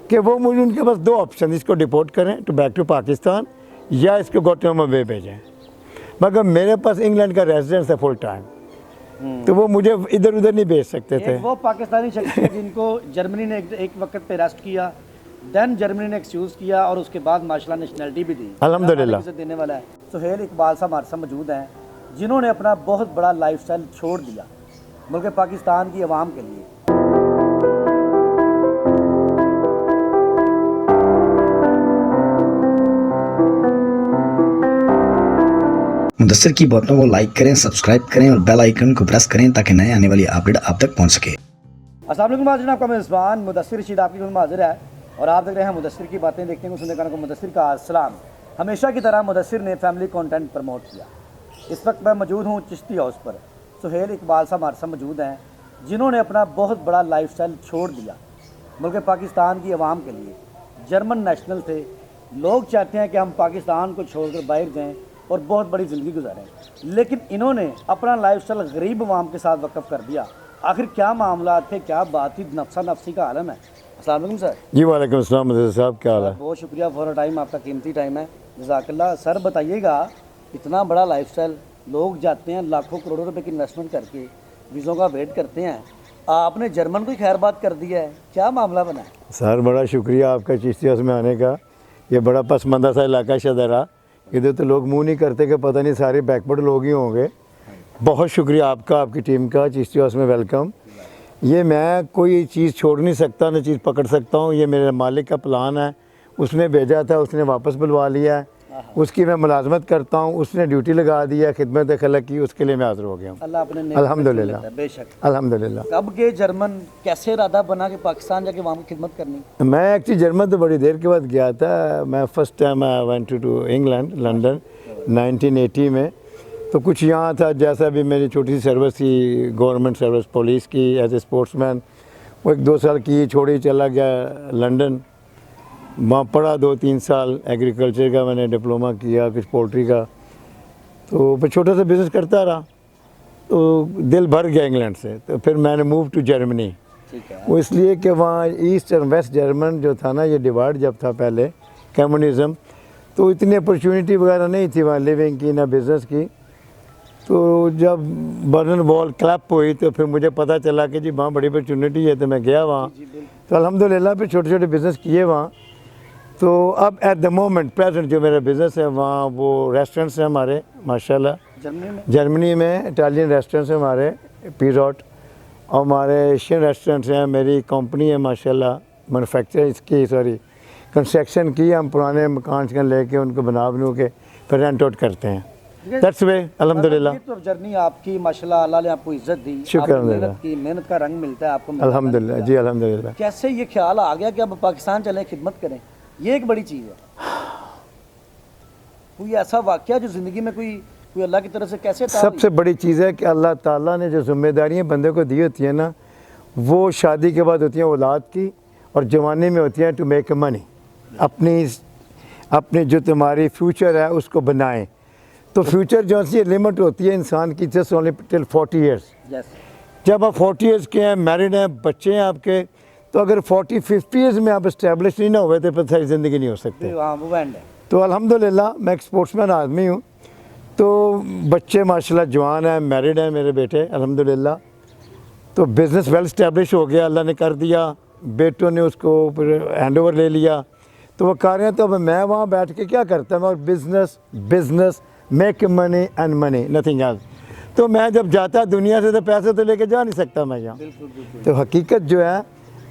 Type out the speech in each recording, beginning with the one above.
कि वो मुझे उनके पास दो ऑप्शन, इसको डिपोर्ट करें टू बैक टू पाकिस्तान या इसको गुआंटानामो बे भेजें। मगर मेरे पास इंग्लैंड का रेजिडेंस है फुल टाइम, तो वो मुझे इधर उधर नहीं भेज सकते थे। वो पाकिस्तानी शख्स थे जिनको जर्मनी ने एक वक्त पे अरेस्ट किया, देन जर्मनी ने एक्सक्यूज़ किया और उसके बाद माशाल्लाह नेशनलिटी भी दी, अल्हम्दुलिल्लाह देने वाला है। सुहेल इकबाल साहब हमारे साथ मौजूद हैं जिन्होंने अपना बहुत बड़ा लाइफस्टाइल छोड़ दिया मुल्क पाकिस्तान की आवाम के लिए। मुदस्सिर की बातों को लाइक करें, सब्सक्राइब करें और बेल आइकन को प्रेस करें ताकि नए आने वाली अपडेट आप तक पहुंच सके। अस्सलाम वालेकुम नाज़रीन, आपका मेज़बान मुदस्सिर रशीद आपकी खिदमत में हाजिर है और आप देख रहे हैं मुदस्सिर की बातें, देखते हैं सुनने को मुदस्सिर का सलाम। हमेशा की तरह मुदस्सिर ने फैमिली कंटेंट प्रमोट किया। इस वक्त मैं मौजूद हूँ चिश्ती हाउस पर। सुहेल इकबाल साहब हमारे साथ मौजूद हैं जिन्होंने अपना बहुत बड़ा लाइफस्टाइल छोड़ दिया मुल्क पाकिस्तान की आवाम के लिए। जर्मन नेशनल थे, लोग चाहते हैं कि हम पाकिस्तान को छोड़कर बाहर जाएँ और बहुत बड़ी ज़िंदगी गुजारें, लेकिन इन्होंने अपना लाइफस्टाइल गरीब आवाम के साथ वक़्फ़ कर दिया। आखिर क्या मामला थे, क्या बात थी, नफ्सा नफ्सी का आलम है। अस्सलाम वालेकुम सर। जी वालेकुम अस्सलाम मुदस्सिर साहब, क्या हाल है? बहुत शुक्रिया फॉर टाइम, आपका कीमती टाइम है, जज़ाकल्लाह। सर बताइएगा, इतना बड़ा लाइफस्टाइल, लोग जाते हैं लाखों करोड़ों रुपए की इन्वेस्टमेंट करके, वीज़ों का वेट करते हैं, आपने जर्मन को ही खैर बात कर दिया है, क्या मामला बना है? सर बड़ा शुक्रिया आपका चिश्ती हाउस में आने का। ये बड़ा पसमंदा सा इलाका शहदरा, इधर तो लोग मुंह नहीं करते कि पता नहीं सारे बैकवर्ड लोग ही होंगे। बहुत शुक्रिया आपका, आपकी टीम का, चिश्ती हाउस में वेलकम। ये मैं कोई चीज़ छोड़ नहीं सकता, ना चीज़ पकड़ सकता हूँ। ये मेरे मालिक का प्लान है, उसने भेजा था, उसने वापस बुलवा लिया है, उसकी मैं मुलाजमत करता हूँ, उसने ड्यूटी लगा दिया, खिदमत खलक की, उसके लिए मैं हाज़िर हो गया हूँ। अल्लाह अपने अल्हम्दुलिल्लाह, बेशक अल्हम्दुलिल्लाह। कब के जर्मन, कैसे इरादा बना के पाकिस्तान जाके वहाँ की खिदमत करनी? मैं एक्चुअली जर्मन तो बड़ी देर के बाद गया था। मैं first time I went to England, London 1980 में। तो कुछ यहाँ था, जैसा भी मेरी छोटी सी सर्विस थी, गवर्नमेंट सर्विस पुलिस की एज ए स्पोर्ट्समैन, वो 1-2 साल की छोड़ी, चला गया लंदन, वहाँ पढ़ा 2-3 साल। एग्रीकल्चर का मैंने डिप्लोमा किया, कुछ पोल्ट्री का, तो फिर छोटा सा बिज़नेस करता रहा। तो दिल भर गया इंग्लैंड से, तो फिर मैंने मूव टू जर्मनी। ठीक है। वो इसलिए कि वहाँ ईस्ट और वेस्ट जर्मन जो था ना, ये डिवाइड जब था पहले, कम्युनिज़म, तो इतनी अपॉर्चुनिटी वगैरह नहीं थी वहाँ लिविंग की, ना बिज़नेस की। तो जब बर्लिन वॉल क्लैप हुई तो फिर मुझे पता चला कि जी वहाँ बड़ी अपॉर्चुनिटी है, तो मैं गया वहाँ। तो अल्हम्दुलिल्लाह फिर छोटे छोटे बिज़नेस किए वहाँ। तो अब एट द मोमेंट प्रेजेंट जो मेरा बिज़नेस है वहाँ, वो रेस्टोरेंट्स हैं हमारे माशाल्लाह। जर्मनी में इटालियन रेस्टोरेंट्स हैं हमारे, पीरॉट, और हमारे एशियन रेस्टोरेंट्स हैं। मेरी कंपनी है माशाल्लाह, मैन्युफैक्चर इसकी, सॉरी कंस्ट्रक्शन की। हम पुराने मकान लेके उनको बना के फिर रेंट आउट करते हैं। दैट्स वे अल्हम्दुलिल्लाह। तो जर्नी आपकी माशाल्लाह, अल्लाह ने आपको इज्जत दी, शुक्र मेहनत का रंग मिलता है आपको अल्हम्दुलिल्लाह। जी अल्हम्दुलिल्लाह। कैसे ये ख्याल आ गया कि अब पाकिस्तान चलें, खिदमत करें? ये एक बड़ी चीज़ है। कोई ऐसा वाक़या जो ज़िंदगी में कोई अल्लाह की तरफ से कैसे? सबसे बड़ी चीज़ है कि अल्लाह ताला ने जो जिम्मेदारियाँ बंदे को दी होती है ना, वो शादी के बाद होती हैं औलाद की, और जवानी में होती हैं टू मेक मनी। अपनी जो तुम्हारी फ्यूचर है उसको बनाएं। तो फ्यूचर जो सी लिमिट होती है इंसान की, जस्ट ओनली टिल 40 ईयर्स। जब आप 40 ईयर्स के हैं, मैरिड हैं, बच्चे हैं आपके, तो अगर 40-50 ईयर्स में आप इस्टेब्लिश नहीं ना हुए तो फिर सारी ज़िंदगी नहीं हो सकती। तो अल्हम्दुलिल्लाह मैं एक स्पोर्ट्समैन आदमी हूँ। तो बच्चे माशाल्लाह जवान हैं, मैरिड हैं मेरे बेटे अल्हम्दुलिल्लाह। तो बिज़नेस वेल इस्टेब्लिश हो गया, अल्लाह ने कर दिया। बेटों ने उसको फिर हैंड ओवर ले लिया, तो वो कर रहे हैं। तो अब मैं वहाँ बैठ के क्या करता हूँ, और business make money and money, nothing else. तो मैं जब जाता दुनिया से तो पैसे तो लेके जा नहीं सकता मैं यहाँ। तो हकीकत जो है,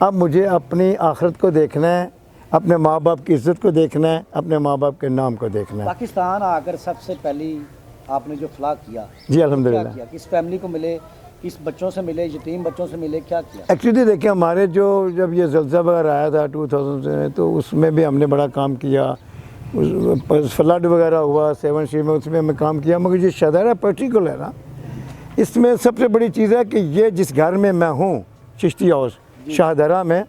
अब मुझे अपनी आखिरत को देखना है, अपने माँ बाप की इज़्ज़त को देखना है, अपने माँ बाप के नाम को देखना है। पाकिस्तान आकर सबसे पहली आपने जो फलाह किया, जी अल्हम्दुलिल्लाह, किस फैमिली को मिले, किस बच्चों से मिले, यतीम बच्चों से मिले, क्या किया? एक्चुअली देखिए, हमारे जब ये ज़लज़ला वगैरह आया था 2000 से, तो उसमें भी हमने बड़ा काम किया। फ्लड वगैरह हुआ 7 में, उसमें हमें काम किया। मगर ये शहदरा पर्टिकुलर है ना, इसमें सबसे बड़ी चीज़ है कि ये जिस घर में मैं हूँ, चिश्ती हाउस शाहदरा में,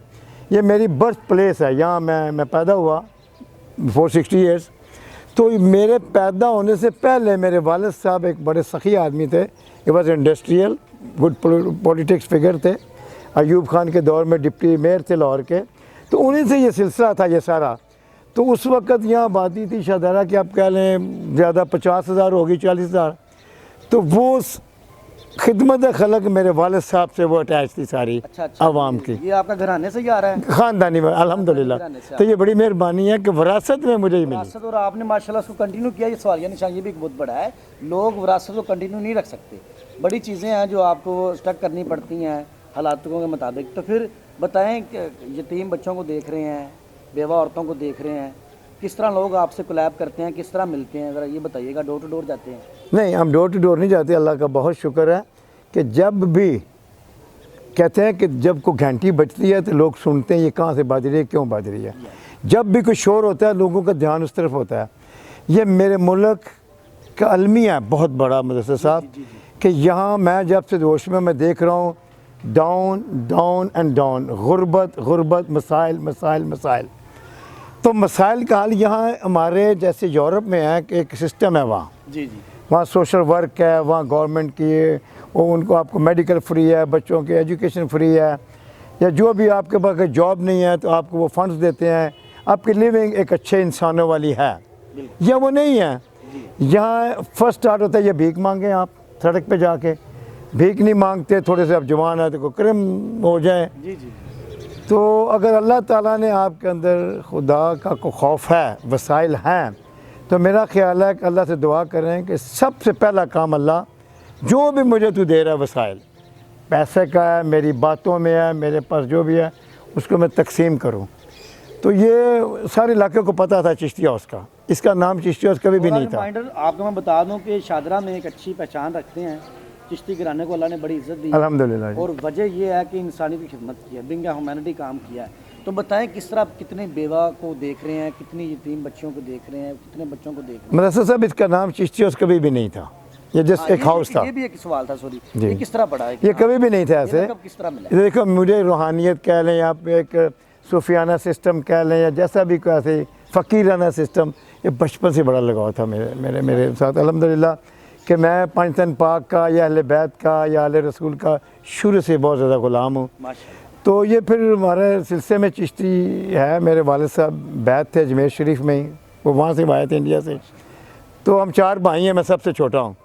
ये मेरी बर्थ प्लेस है। यहाँ मैं पैदा हुआ 460 ईयर्स। तो मेरे पैदा होने से पहले मेरे वालिद साहब एक बड़े सखी आदमी थे। ये was industrial, good politics figure थे। अयूब खान के दौर में डिप्टी मेयर थे लाहौर के। तो उन्हीं से ये सिलसिला था ये सारा। तो उस वक़्त यहाँ आबादी थी शाहदरा की आप कह लें ज़्यादा 50,000 होगी 40,000। तो वो खिदमत खलक मेरे वालिद साहब से वो अटैच थी सारी आवाम की। ये आपका घराने से ही आ रहा है? ख़ानदानी में अल्हम्दुलिल्लाह। तो ये बड़ी मेहरबानी है कि विरासत में मुझे ही मिली। विरासत, और आपने माशाल्लाह उसको कंटिन्यू किया। ये सवालिया निशान ये भी एक बहुत बड़ा है, लोग विरासत को कंटिन्यू नहीं रख सकते। बड़ी चीज़ें हैं जो आपको स्टक करनी पड़ती हैं हालातों के मुताबिक। तो फिर बताएं कि यतीम बच्चों को देख रहे हैं, बेवा औरतों को देख रहे हैं, किस तरह लोग आपसे कोलैब करते हैं, किस तरह मिलते हैं, ज़रा ये बताइएगा। डोर टू डोर जाते हैं? नहीं, हम डोर टू डोर नहीं जाते। अल्लाह का बहुत शुक्र है कि जब भी कहते हैं कि जब कोई घंटी बजती है तो लोग सुनते हैं ये कहाँ से बज रही है, क्यों बज रही है। जब भी कोई शोर होता है लोगों का ध्यान उस तरफ होता है। ये मेरे मुल्क का अलमिया है बहुत बड़ा मदरसा साहब, कि यहाँ मैं जब से जोश में मैं देख रहा हूँ डाउन डाउन एंड डाउन, गुर्बत गुर्बत, मसाइल मसाइल मसाइल। तो मसाइल का हल यहाँ हमारे जैसे यूरोप में है कि एक सिस्टम है वहाँ। जी जी। वहाँ सोशल वर्क है, वहाँ गवर्नमेंट की वो उनको आपको मेडिकल फ्री है, बच्चों की एजुकेशन फ्री है, या जो भी आपके पास जॉब नहीं है तो आपको वो फंड्स देते हैं, आपकी लिविंग एक अच्छे इंसानों वाली है। या वो नहीं है, यहाँ फर्स्ट स्टार्ट होता है ये भीख मांगे। आप सड़क पे जाके भीख नहीं मांगते, थोड़े से आप जवान है तो कोई कर्म हो जाए। जी जी। तो अगर अल्लाह ताला ने आपके अंदर खुदा का को खौफ है, वसाइल हैं, तो मेरा ख्याल है कि अल्लाह से दुआ करें कि सबसे पहला काम अल्लाह जो भी मुझे तू दे रहा है वसाइल, पैसे का है, मेरी बातों में है, मेरे पास जो भी है उसको मैं तकसीम करूं। तो ये सारे इलाके को पता था चिश्ती हाउस का, इसका नाम चिश्ती हाउस कभी भी नहीं था। रिमाइंडर आपको मैं बता दूं कि शादरा में एक अच्छी पहचान रखते हैं, चिश्ती घराने को अल्लाह ने बड़ी इज्जत दी है। अल्हम्दुलिल्लाह जी। और वजह ये है कि इंसानियत की खिदमत की है, ब्रिंग ह्यूमैनिटी काम किया है। तो बताएं किस तरह कितने बेवा को देख रहे हैं, कितनी यतीम बच्चों को देख रहे हैं, कितने बच्चों को देख रहे हैं? मदरसा साहब इसका नाम चिश्ती हाउस कभी भी नहीं था, ये जस्ट एक हाउस था। ये भी एक सवाल था, सॉरी। जी। ये किस तरह पड़ा है? ये कभी भी नहीं था ऐसे। किस तरह मिला? ये देखो, मुझे रूहानियत कह लें या एक सूफियाना सिस्टम कह लें या जैसा भी कोई ऐसे फ़कीराना सिस्टम, ये बचपन से बड़ा लगाव था मेरे साथ अल्हम्दुलिल्लाह, कि मैं पंजतन पाक का या अहले बैत का या अहले रसूल का शुरू से बहुत ज़्यादा ग़ुलाम हूँ। माशाअल्लाह। तो ये फिर हमारे सिलसिले में चिश्ती है। मेरे वालिद साहब बैत थे अजमेर शरीफ में ही, वो वहाँ से आए थे इंडिया से। तो हम 4 भाई हैं, मैं सबसे छोटा हूँ,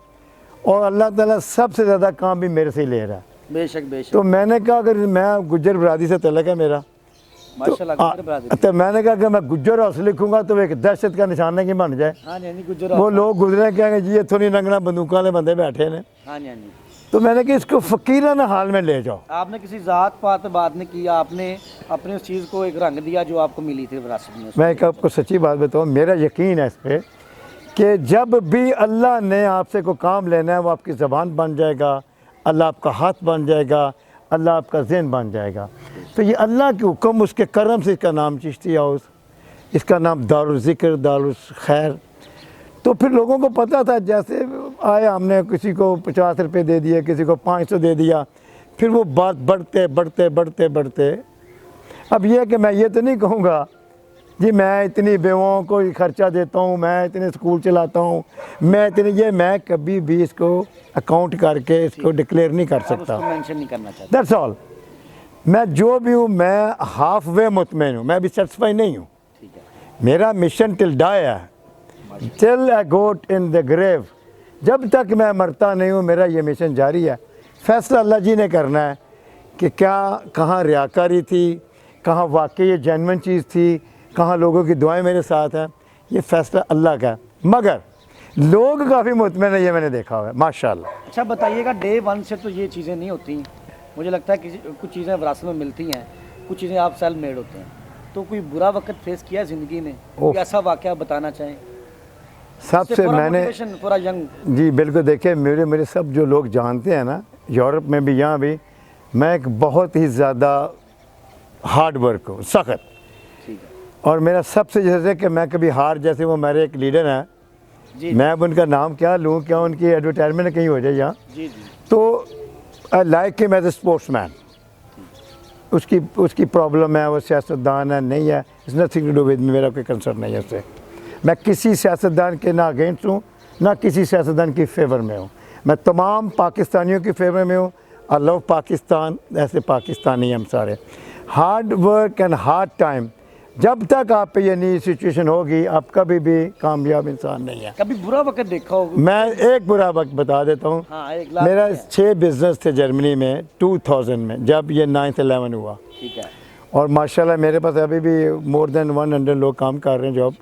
और अल्लाह ताला सबसे ज़्यादा काम भी मेरे से ही ले रहा है। बेशक बेशक। तो मैंने कहा अगर मैं गुज्जर बरादरी से तलक है मेरा, माशाअल्लाह गुज्जर बरादरी। तो मैंने कहा कि मैं गुज्जर हाउस लिखूंगा तो एक दहशत का निशान है कि बन जाए। हाँ जी, हाँ जी, गुज्जर। वो लोग गुजरे कहेंगे जी इतों नहीं लंघना, बंदूकों वाले बंदे बैठे ने। हाँ जी, हाँ जी। तो मैंने कहा इसको फ़कीराना हाल में ले जाओ। आपने किसी ज़ात पात पे बात नहीं की, आपने अपने उस चीज़ को एक रंग दिया जो आपको मिली थी विरासत में। मैं एक आपको सच्ची बात बताऊँ, मेरा यकीन है इस पर कि जब भी अल्लाह ने आपसे कोई काम लेना है वो आपकी ज़बान बन जाएगा, अल्लाह आपका हाथ बन जाएगा, अल्लाह आपका ज़हन बन जाएगा। तो ये अल्लाह के हुक्म, उसके करम से इसका नाम चिश्ती हाउस, इसका नाम दारुल ज़िक्र, दारुल खैर। तो फिर लोगों को पता था, जैसे आया हमने किसी को 50 रुपये दे दिए, किसी को 500 दे दिया, फिर वो बात बढ़ते बढ़ते बढ़ते बढ़ते। अब ये कि मैं ये तो नहीं कहूँगा जी मैं इतनी बेवाओं को खर्चा देता हूँ, मैं इतने स्कूल चलाता हूँ, मैं इतने, ये मैं कभी भी इसको अकाउंट करके इसको डिक्लेयर नहीं कर सकता। मेंशन नहीं करना चाहता। That's all. मैं जो भी हूँ मैं हाफ वे मुतमईन हूँ, मैं अभी सेटिस्फाई नहीं हूँ। ठीक है। मेरा मिशन टिल डाई है, till I got in the grave. जब तक मैं मरता नहीं हूँ मेरा ये मिशन जारी है। फैसला अल्लाह जी ने करना है कि क्या कहाँ रियाकारी थी, कहाँ वाकई ये जेन्युइन चीज़ थी, कहाँ लोगों की दुआएं मेरे साथ हैं, ये फ़ैसला अल्लाह का है। मगर लोग काफ़ी मुतमईन है, ये मैंने देखा हुआ है माशाल्लाह। अच्छा बताइएगा, डे 1 से तो ये चीज़ें नहीं होती। मुझे लगता है कि कुछ चीज़ें विरासत में मिलती हैं, कुछ चीज़ें आप सेल्फ मेड होते हैं। तो कोई बुरा वक्त फेस किया है ज़िंदगी में, कोई ऐसा वाक़या बताना चाहें? सबसे मैंने पूरा यंग। जी बिल्कुल, देखिए मेरे सब जो लोग जानते हैं ना, यूरोप में भी यहाँ भी, मैं एक बहुत ही ज़्यादा हार्ड वर्क हूँ, सख्त। ठीक है। और मेरा सबसे जैसे कि मैं कभी हार, जैसे वो मेरे एक लीडर हैं जी, मैं अब उनका नाम क्या लूँ, क्या उनकी एडवर्टाइजमेंट कहीं हो जाए यहाँ। जी जी। तो I like him as a sportsman. उसकी प्रॉब्लम है, वो सियासतदान है नहीं है, it's nothing to do with me, मेरा कोई कंसर्न नहीं है उससे। मैं किसी सियासतदान के ना अगेंस्ट हूँ, ना किसी सियासतदान की फेवर में हूँ। मैं तमाम पाकिस्तानियों की फेवर में हूँ। आई लव पाकिस्तान, ऐसे पाकिस्तानी हम सारे। Hard work and hard time, जब तक आप पे ये नई सिचुएशन होगी आप कभी भी कामयाब इंसान नहीं है। कभी बुरा वक्त देखा होगा? मैं एक बुरा वक्त बता देता हूँ। हाँ, एक लाख मेरा है। 6 बिजनेस थे जर्मनी में 2000 में, जब ये 9/11 हुआ, ठीक है। और माशाल्लाह मेरे पास अभी भी मोर देन 100 लोग काम कर रहे हैं जॉब,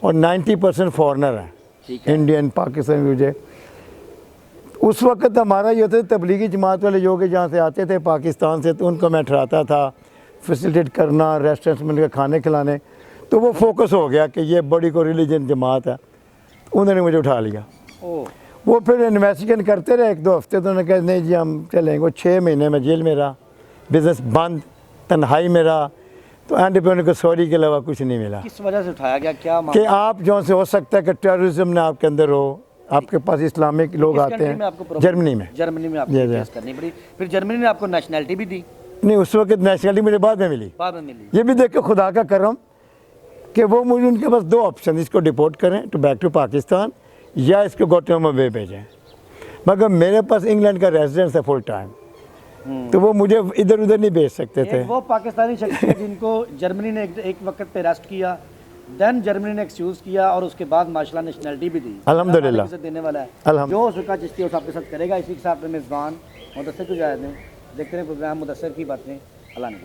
और 90% फॉरेनर हैं, ठीक है। इंडियन, पाकिस्तानी, मुझे उस वक्त हमारा ये होता था, तबलीगी जमात वाले जो कि जहाँ से आते थे पाकिस्तान से, तो उनको मैं ठहराता था, फैसिलिटेट करना, रेस्टोरेंट्स में उनके खाने खिलाने, तो वो फोकस हो गया कि ये बड़ी को रिलीजन जमात है, उन्होंने मुझे उठा लिया। ओ, वो फिर इन्वेस्टिगेशन करते रहे 1-2 हफ्ते, तो उन्होंने कहा नहीं जी हम चलेंगे। वो 6 महीने में जेल में रहा, बिजनेस बंद, तन्हाई में रहा, तो एंड पे उनको सॉरी के अलावा कुछ नहीं मिला किस वजह से उठाया गया, क्या कि मामला? आप जो से हो सकता है कि टेररिज्म ने आपके अंदर हो, आपके पास इस्लामिक लोग किस आते कंट्री में आपको हैं, प्रॉब्लम? जर्मनी में। जर्मनी में आपको जी, जी। केस करनी पड़ी, फिर जर्मनी ने आपको नेशनैलिटी भी दी, नहीं, उस वक्त नेशनलिटी मुझे बाद में मिली। बाद में मिली। ये भी देख के खुदा का करम कि वो मुझे, उनके पास 2 ऑप्शन, इसको डिपोर्ट करें टू बैक टू पाकिस्तान या इसको गुआंटानामो बे भेजें, मगर मेरे पास इंग्लैंड का रेजिडेंस है फुल टाइम, तो वो मुझे इधर उधर नहीं भेज सकते थे। एक वो पाकिस्तानी शख्स है जिनको जर्मनी ने एक वक्त पे अरेस्ट किया, देन जर्मनी ने एक्सक्यूज किया, और उसके बाद माशाल्लाह नेशनैलिटी भी दी। अल्हम्दुलिल्लाह। अल्लाह देने वाला है, अल्हम्दुलिल्लाह। जो हो सका चिश्ती और आपके साथ करेगा। इसी के साथ मेज़बान मुदस्सिर को जायज़ दें, देखते रहे प्रोग्राम मुदस्सिर की बातें। अल्लाह ने